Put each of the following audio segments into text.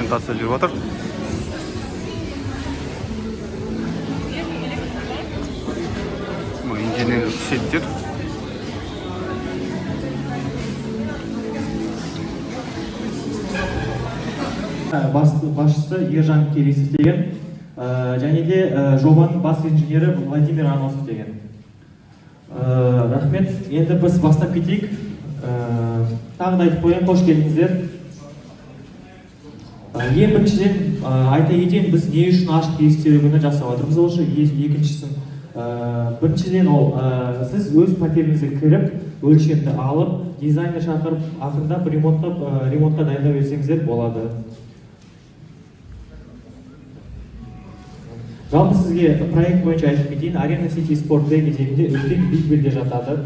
лентасы жүріп жатыр. Бұл инженерлік сеттер. Басшысы Ержан Келесов деген, және де жобаның бас инженері Владимир Аносов деген. Рахмет, енді біз бастап кетейік. Тағы да айтып қояйын, қош келдіңіздер. Ең біріншіден айта кетейін, біз не үшін ашық есіктер күні жасап жатырмыз осы. Екіншісін, біріншіден ол сіз өз пәтеріңізге кіріп, өлшемді алып, дизайнер шақырып, ақырындап ремонтқа дайындап берсеңіздер болады. Жалпы сізге проект бойынша айтып кетейін, Arena City Sport Day кезегінде үлкен Бигбелде жатады.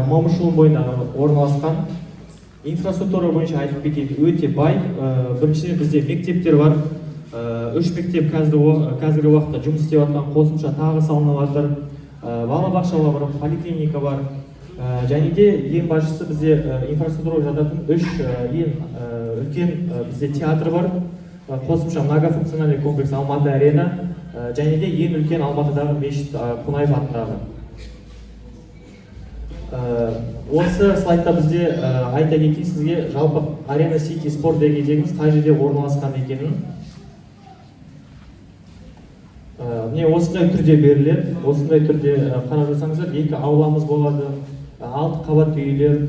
Момышұлы бойында орналасқан. Инфраструктура бойынша айтып кетейін, өте бай. Біріншіден бізде мектептер бар. 3 мектеп қазіргі уақытта жұмыс істеп жатқан, қосымша тағы салынып жатыр. Балабақшалар бар, поликлиника бар. Және де ең басшысы бізде инфраструктура жататын 3 ең үлкен бізде театр бар. Қосымша многофункциональный комплекс Алматы Арена, және де ең үлкен Алматыдағы мешіт Қонаев атындағы. Осы слайдта бізде айта кетейін сізге жалпы Arena City Sport Day кезегіміз қай жерде орналасқан екенін. Міне осындай түрде беріледі. Осындай түрде қарап жатсаңыздар, 2 ауламыз болады, 6 қабатты үйлер.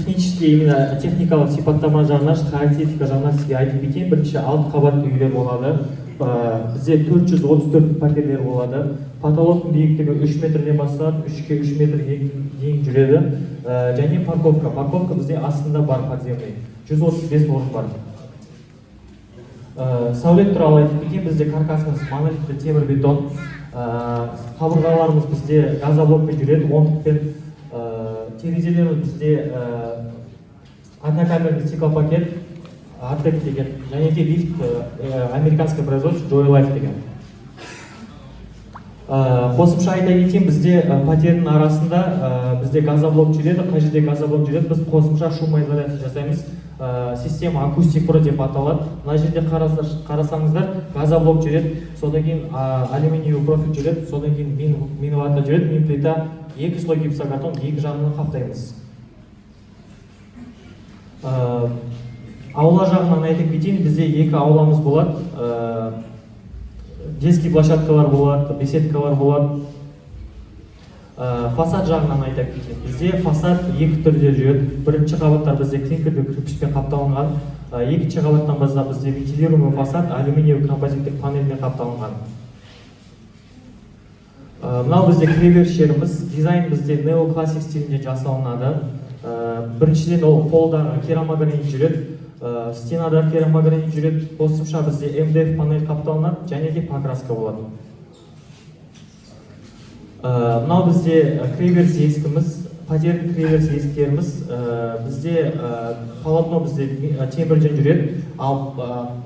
Техникалық сипаттама жағынан, характеристика жағынан сізге айтып кетейін. Бірінші 6 қабатты үйлер болады. Бізде 434 пәтерлер болады. Потолоктың биіктігі 3 метрден басталады, 3-ке 3 метрге дейін жүреді. Және парковка. Парковка бізде астында бар подземный. 135 орын бар. Сәулет туралы айтып кетейін. Бізде каркасымыз монолитті темір бетон. Қабырғаларымыз бізде газоблокпен жүреді, ондықпен. Терезелеріміз бізде однокамерный стеклопакет, Артек деген, және де лифт американский производство Joy Life деген. Қосымша айта кетейін, бізде пәтердің арасында бізде газоблок жүреді, қай жерде газоблок жүреді, біз қосымша шумоизоляция жасаймыз. Система акустик про деп аталады. Мына жерде қарасаңыздар, газоблок жүреді, содан кейін алюминиевый профиль жүреді, содан кейін минвата жүреді, минплита, 2 слой гипсокартон, 2 жағынан қаптаймыз. Аула жағынан айтып кетейін, бізде 2 ауламыз болады. Детский площадкалар болады, беседкалар болады. Фасад жағынан айтып кетейін, бізде фасад 2 түрде жүреді. Бірінші қабаттар бізде клинкерлі кірпішпен қапталынған, екінші қабаттан бастап бізде вентилируемый фасад алюминиевый композиттік панельмен қапталынған. Мынау бізде кіреберіс жеріміз, дизайн бізде неоклассик стилінде жасалынады. Біріншіден ол полдағы керамогранит жүреді, стенада керамогранит жүреді, қосымша бізде МДФ панель қапталынады, және де покраска болады. Мынау бізде кіреберіс есігіміз, пәтердің кіреберіс есіктеріміз, бізде полотно бізде темірден жүреді, ал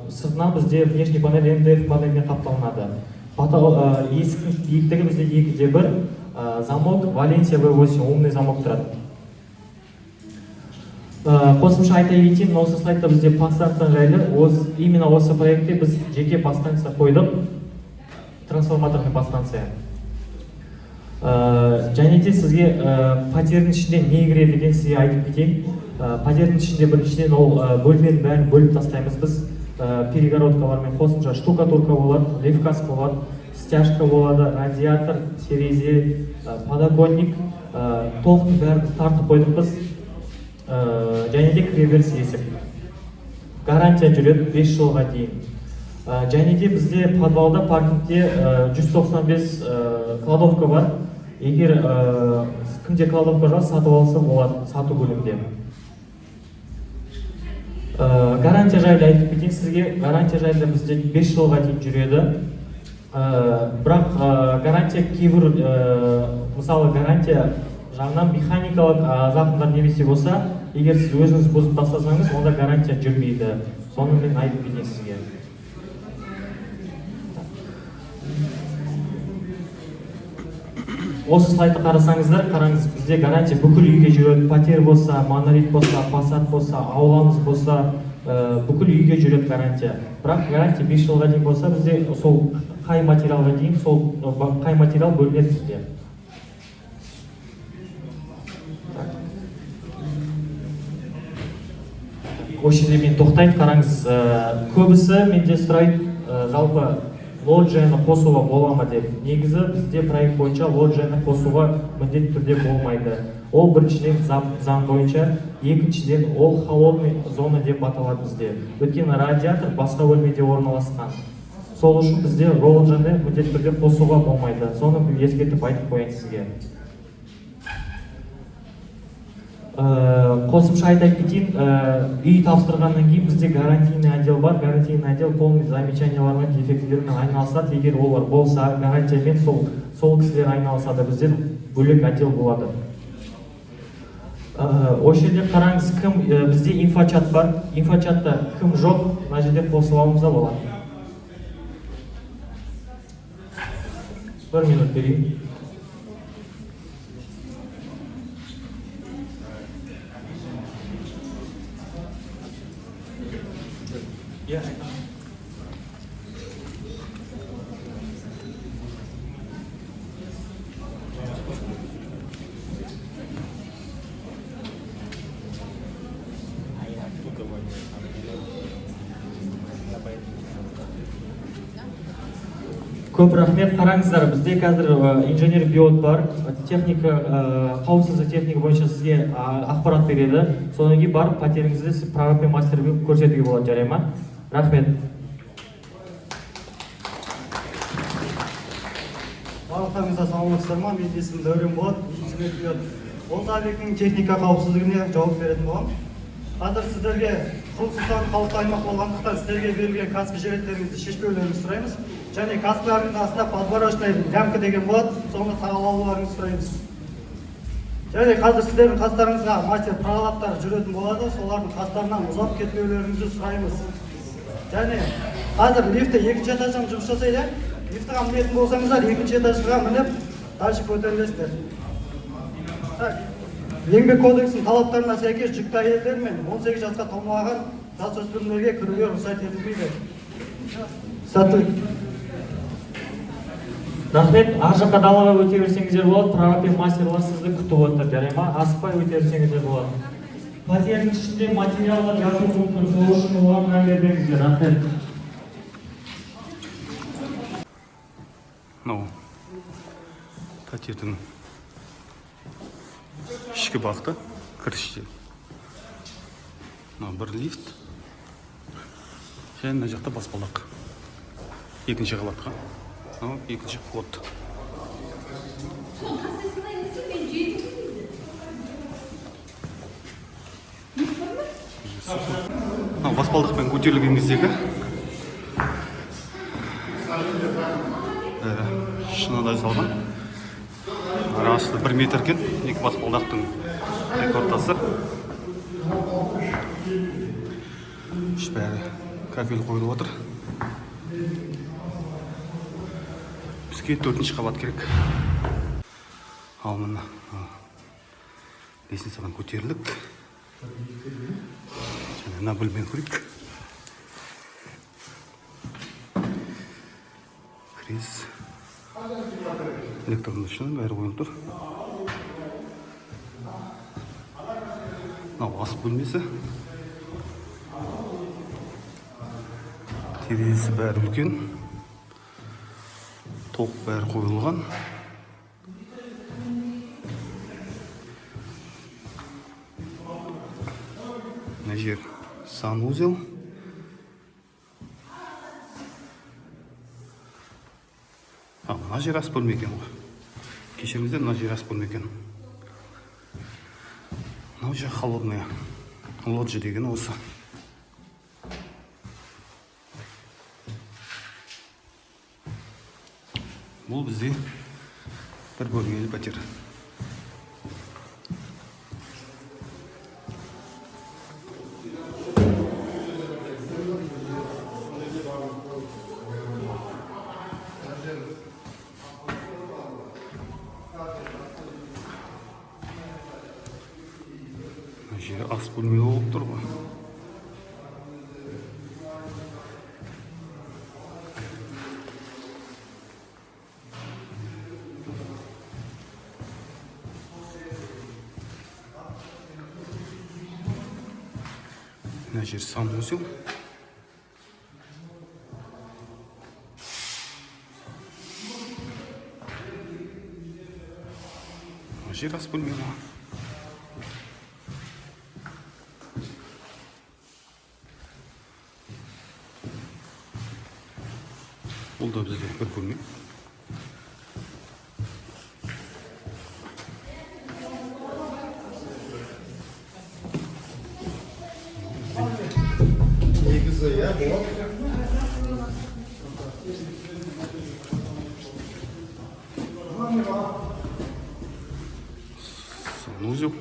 сыртынан бізде внешний панель МДФ панельмен қапталынады. Есіктің биіктігі бізде 2-де-1, замок Валенсия V8 умный замок тұрады. Қосымша айта кетейін, осы слайдта бізде подстанция жайлы, именно осы проектте біз жеке подстанция қойдық, трансформаторный подстанция. Және де сізге пәтердің ішінде не кіреді деген сізге айтып кетейін. Пәтердің ішінде біріншіден ол бөлменің бәрін бөліп тастаймыз біз. Перегородкалармен қосымша штукатурка болады, левкас болады, стяжка болады, радиатор, терезе, подоконник, тоқтың бәрін тартып қойдық біз. Және де кіреберіс есік. Гарантия жүреді 5 жылға дейін. Және де бізде подвалда паркингте 195 кладовка бар. Егер кімде кладовка жоқ, сатып алса болады, сату бөлімде. Гарантия жайлы айтып кетейін сізге. Гарантия жайлы бізде 5 жылға дейін жүреді. Бірақ гарантия кейбір, мысалы гарантия жағынан механикалық зақымдар немесе болса, егер сіз өзіңіз бұзып тастасаңыз, онда гарантия жүрмейді. Соны мен айтып кетейін сізге. осы слайдты қарасаңыздар, қараңыз, бізде гарантия бүкіл үйге жүреді. Пәтер болса, монолит болса, фасад болса, ауламыз болса, бүкіл үйге жүреді гарантия. Бірақ гарантия 5 жылға дейін болса, бізде сол қай материалға дейін, сол қай материал бөлінеді бізде. Осы жерде мен тоқтайды, қараңыз, көбісі менде сұрайды, жалпы лоджияны қосуға бола ма деп. Негізі бізде проект бойынша лоджияны қосуға міндетті түрде болмайды. Ол біріншіден заң бойынша, екіншіден ол холодный зона деп аталады бізде. Өйткені радиатор басқа бөлмеде орналасқан. Сол үшін бізде лоджияны міндетті түрде қосуға болмайды. Соны ескертіп айтып қояйын сізге. Қосымша айтып кетейін, үй тапсырғаннан кейін бізде гарантийный отдел бар. Гарантийный отдел полный замечаниялармен, дефектілермен айналысады. Егер олар болса, гарантиямен сол кісілер айналысады. Бізде бөлек отдел болады. Осы жерде қараңыз, кім бізде инфочат бар. Инфочатта кім жоқ, мына жерде қосып алуымызға болады. 1 минут берейін. Көп рахмет, қараңыздар, бізде қазір инженер биот бар, техника, қауіпсіздік техника бойынша сізге ақпарат береді. Содан кейін барып пәтеріңізді сіз права мастерге көрсетуге болады, жарай ма? Рахмет. Барлықтарыңызға саламатсыздар ма? Менің есімім Дәурен болады, инженер биот. Осы объектінің техника қауіпсіздігіне жауап беретін боламын. Қазір сіздерге құрылыстан қауіпті аймақ болғандықтан сіздерге берілген каска жилеттеріңізді шешпеулеріңізді сұраймыз. Және каскалардың астында подборочная лямка деген болады, соны тағып алуларыңызды сұраймыз. Және қазір сіздердің қастарыңызға мастер пролаптар жүретін болады, солардың қастарынан ұзап кетпеулеріңізді сұраймыз. Және қазір лифті екінші этаждан жұмыс жасайды. Лифтіға мінетін болсаңыздар, екінші этажға мініп, дальше көтерілесіздер. Еңбек кодексінің талаптарына сәйкес жүкті әйелдер мен 18 жасқа толмаған жасөспірімдерге кіруге рұқсат етілмейді. Сәттілік. Рахмет, ар жаққа далаға өте берсеңіздер болады, права мастерлар сізді күтіп отыр, жарай ма? Асықпай өте берсеңіздер болады. Пәтердің ішінде материалдар жазу мүмкін, сол үшін оған мән бермеңіздер. Рахмет. Мынау пәтердің ішкі бақта, кіріште. Мынау бір лифт. Және мына жақта баспалдақ. Екінші қабатқа. Мынау екінші вход. Мынау баспалдақпен көтерілген кездегі шыныдай салған. Арасы 1 метр екен, екі баспалдақтың екі ортасы. Үш бәрі кафель қойылып отыр. Бізге 4-ші қабат керек. Ал мына лестницадан көтерілдік. Және мына бөлмені көрейік. Кірес. Электронды шыны бәрі қойылып тұр. Мынау ас бөлмесі. Терезесі бәрі үлкен. Тоқ бәрі қойылған. Мына жер санузел. Мына жер ас бөлме екен ғой. Кешіріңіздер, мына жер ас бөлме екен. Мынау жер холодная лоджия деген осы. Бұл бізде бір бөлмелі пәтер. жері ас бөлме болып тұр ғой. Мына жер санузел. Жер ас бөлме ма? Бұл да бізде бір бөлме. Санузел.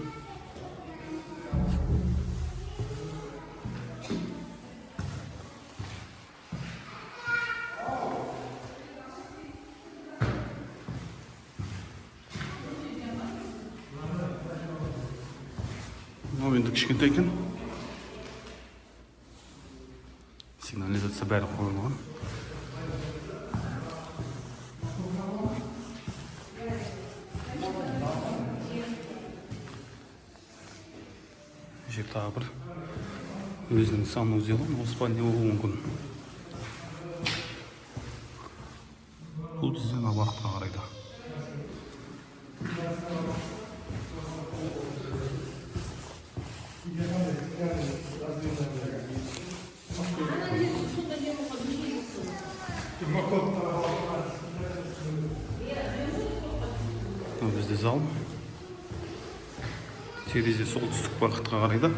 Мынау енді кішкентай екен. Сигнализация бәрі қойылған. Жер тағы бір өзінің санузелі, спальня болуы мүмкін. Бұл біздің абақтыға қарайды. Бізде зал. Терезе солтүстік бағытқа қарайды.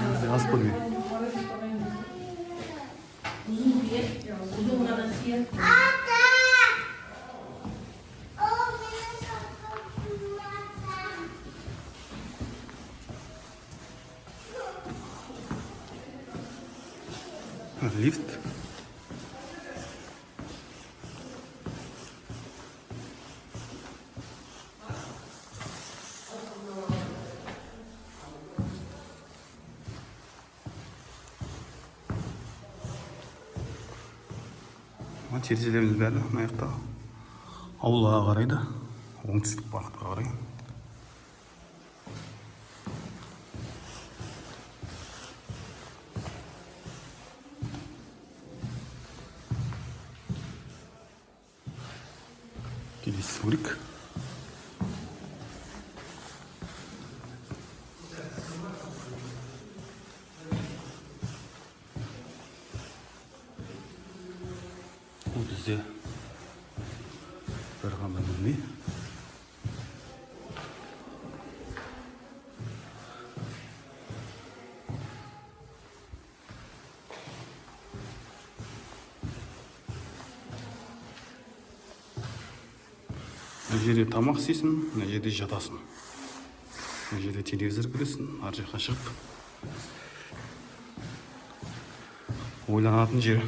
Бізде ас бөлме. Лифт. Терезелеріміз бәрі мына жақта аулаға қарайды, оңтүстік бағытқа қарай. Келесі көрейік. Бұл бізде бір ғана бөлме. Мына жерде тамақ істейсің, мына жерде жатасың. Мына жерде телевизор көресің, ар жаққа шығып. Ойланатын жер.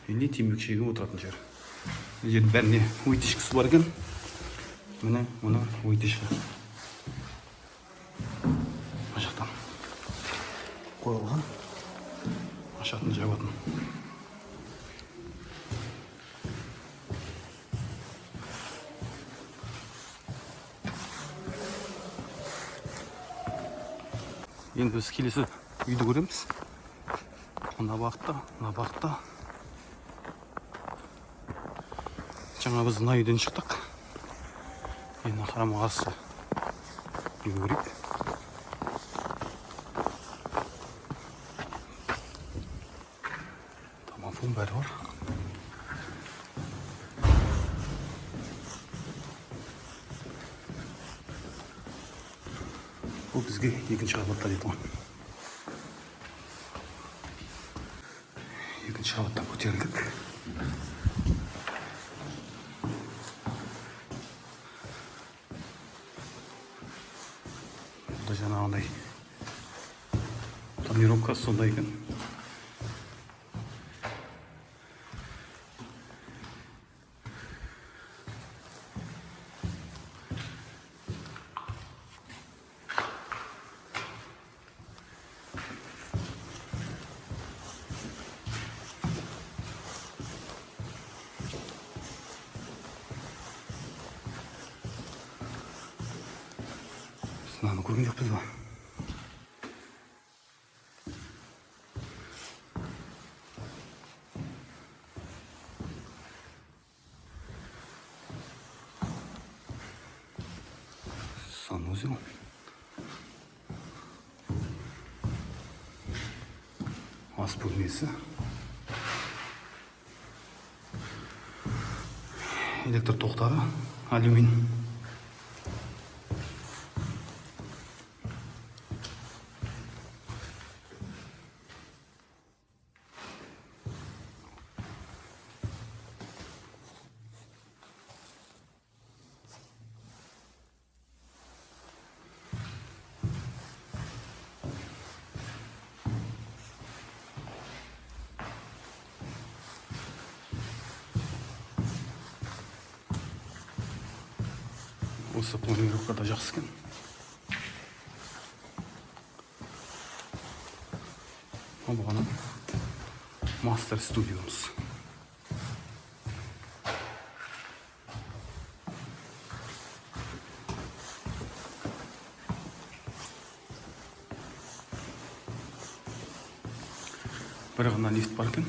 Енді темекі шегіп отыратын жер. Мына жердің бәріне вытяжкасы бар екен. Міне вытяжка. Мына жақтан қойылған. Ашатын жабатын. Енді біз келесі үйді көреміз. Мына бағытта. Жаңа біз мына үйден шықтық. Енді қарама қарсы үйді көрейік. Домофон бәрі бар. Бұл бізге екінші қабатта жеткен. Екінші қабаттан көтерілдік. Бұл жаңағындай тонировкасы сондай екен. мынаны көрген жоқпыз ба? Санузел. Ас бөлмесі. Электр тоқтары, алюминий. Осы планировка да жақсы екен. Бұл ғана мастер студиомыз. Бір ғана лифт бар екен.